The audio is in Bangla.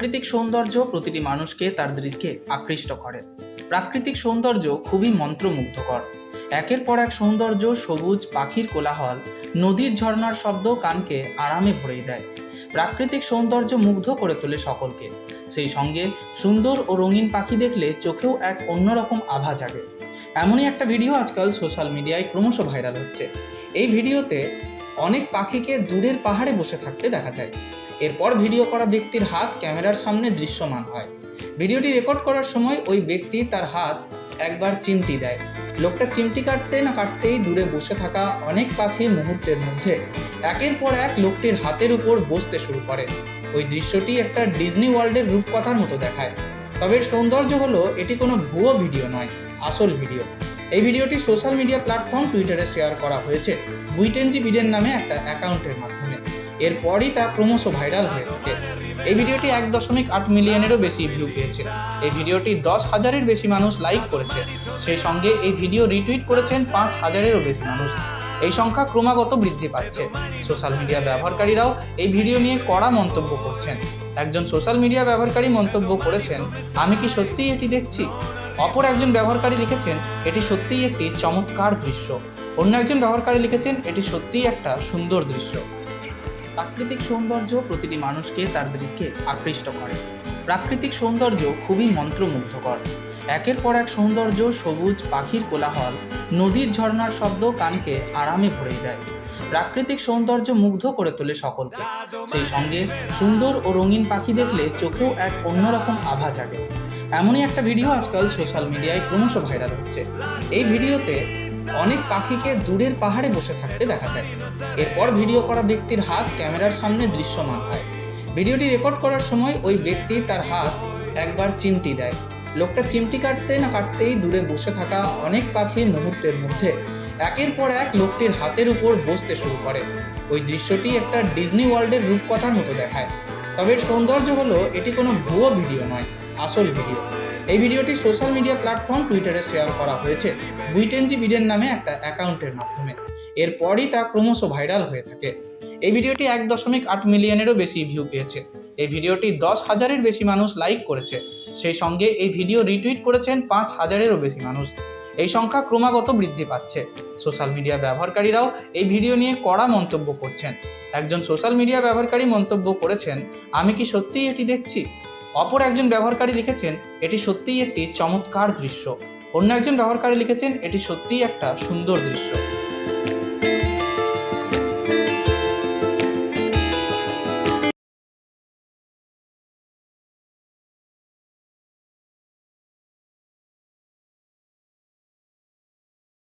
প্রাকৃতিক সৌন্দর্য প্রতিটি মানুষকে তার দৃষ্টিকে আকৃষ্ট করে। প্রাকৃতিক সৌন্দর্য খুবই মন্ত্রমুগ্ধকর। একের পর এক সৌন্দর্য, সবুজ, পাখির কোলাহল, নদীর ঝর্ণার শব্দ কানকে আরামে ভরিয়ে দেয়। প্রাকৃতিক সৌন্দর্য মুগ্ধ করে তোলে সকলকে। সেই সঙ্গে সুন্দর ও রঙিন পাখি দেখলে চোখেও এক অন্যরকম আভা জাগে। এমনই একটা ভিডিও আজকাল সোশ্যাল মিডিয়ায় ক্রমশ ভাইরাল হচ্ছে। এই ভিডিওতে অনেক পাখিকে দূরের পাহাড়ে বসে থাকতে দেখা যায়। এরপর ভিডিও করা ব্যক্তির হাত ক্যামেরার সামনে দৃশ্যমান হয়। ভিডিওটি রেকর্ড করার সময় ওই ব্যক্তি তার হাত একবার চিমটি দেয়। লোকটা চিমটি কাটতে না কাটতেই দূরে বসে থাকা অনেক পাখি মুহূর্তের মধ্যে একের পর এক লোকটির হাতের উপর বসতে শুরু করে। ওই দৃশ্যটি একটা ডিজনি ওয়ার্ল্ডের রূপকথার মতো দেখায়। তবে সৌন্দর্য হলো এটি কোনো ভুয়ো ভিডিও নয়, আসল ভিডিও। এই ভিডিওটি সোশ্যাল মিডিয়া প্ল্যাটফর্ম টুইটারে শেয়ার করা হয়েছে বুইটেনজি বিডেন নামে একটা অ্যাকাউন্টের মাধ্যমে। এরপরই তা ক্রমশ ভাইরাল হয়ে থাকে। এই ভিডিওটি 1.8 মিলিয়নেরও বেশি ভিউ পেয়েছে। এই ভিডিওটি 10,000-এর বেশি মানুষ লাইক করেছে। সেই সঙ্গে এই ভিডিও রিটুইট করেছেন 5,000-এরও বেশি মানুষ। এই সংখ্যা ক্রমাগত বৃদ্ধি পাচ্ছে। সোশ্যাল মিডিয়া ব্যবহারকারীরাও এই ভিডিও নিয়ে কড়া মন্তব্য করছেন। একজন সোশ্যাল মিডিয়া ব্যবহারকারী মন্তব্য করেছেন, "আমি কি সত্যিই এটি দেখছি?" অপর একজন ব্যবহারকারী লিখেছেন, "এটি সত্যিই একটি চমৎকার দৃশ্য।" অন্য একজন ব্যবহারকারী লিখেছেন, "এটি সত্যিই একটা সুন্দর দৃশ্য।" প্রাকৃতিক সৌন্দর্য প্রতিটি মানুষকে তার দৃষ্টিকে আকৃষ্ট করে। প্রাকৃতিক সৌন্দর্য খুবই মন্ত্রমুগ্ধকর। একের পর এক সৌন্দর্য, সবুজ, পাখির কোলাহল, নদীর ঝর্ণার শব্দ কানকে আরামে ভরিয়ে দেয়। প্রাকৃতিক সৌন্দর্য মুগ্ধ করে তোলে সকলকে। সেই সঙ্গে সুন্দর ও রঙিন পাখি দেখলে চোখেও এক অন্যরকম আভা জাগে। এমনই একটা ভিডিও আজকাল সোশ্যাল মিডিয়ায় ক্রমশ ভাইরাল হচ্ছে। এই ভিডিওতে অনেক পাখিকে দূরের পাহাড়ে বসে থাকতে দেখা যায়। এরপর ভিডিও করা ব্যক্তির হাত ক্যামেরার সামনে দৃশ্যমান হয়। ভিডিওটি রেকর্ড করার সময় ওই ব্যক্তি তার হাত একবার চিমটি দেয়। লোকটা চিমটি কাটতে না কাটতেই দূরে বসে থাকা অনেক পাখি মুহূর্তের মধ্যে একের পর এক লোকটির হাতের উপর বসতে শুরু করে। ওই দৃশ্যটি একটা ডিজনি ওয়ার্ল্ডের রূপকথার মতো দেখায়। তবে সৌন্দর্য হলো এটি কোনো ভুয়ো ভিডিও নয়, আসল ভিডিও। এই ভিডিওটি সোশ্যাল মিডিয়া প্ল্যাটফর্ম টুইটারে শেয়ার করা হয়েছে বুইটেনজি বিডেন নামে একটা অ্যাকাউন্টের মাধ্যমে। এরপরই তা ক্রমশ ভাইরাল হয়ে থাকে। এই ভিডিওটি 1.8 মিলিয়নেরও বেশি ভিউ পেয়েছে। এই ভিডিওটি 10,000-এর বেশি মানুষ লাইক করেছে। সেই সঙ্গে এই ভিডিও রিটুইট করেছেন 5,000-এরও বেশি মানুষ। এই সংখ্যা ক্রমাগত বৃদ্ধি পাচ্ছে। সোশ্যাল মিডিয়া ব্যবহারকারীরাও এই ভিডিও নিয়ে কড়া মন্তব্য করছেন। একজন সোশ্যাল মিডিয়া ব্যবহারকারী মন্তব্য করেছেন, "আমি কি সত্যিই এটি দেখছি?" অপর একজন ব্যবহারকারী লিখেছেন, "এটি সত্যিই একটি চমৎকার দৃশ্য।" অন্য একজন ব্যবহারকারী লিখেছেন, "এটি সত্যিই একটা সুন্দর দৃশ্য।"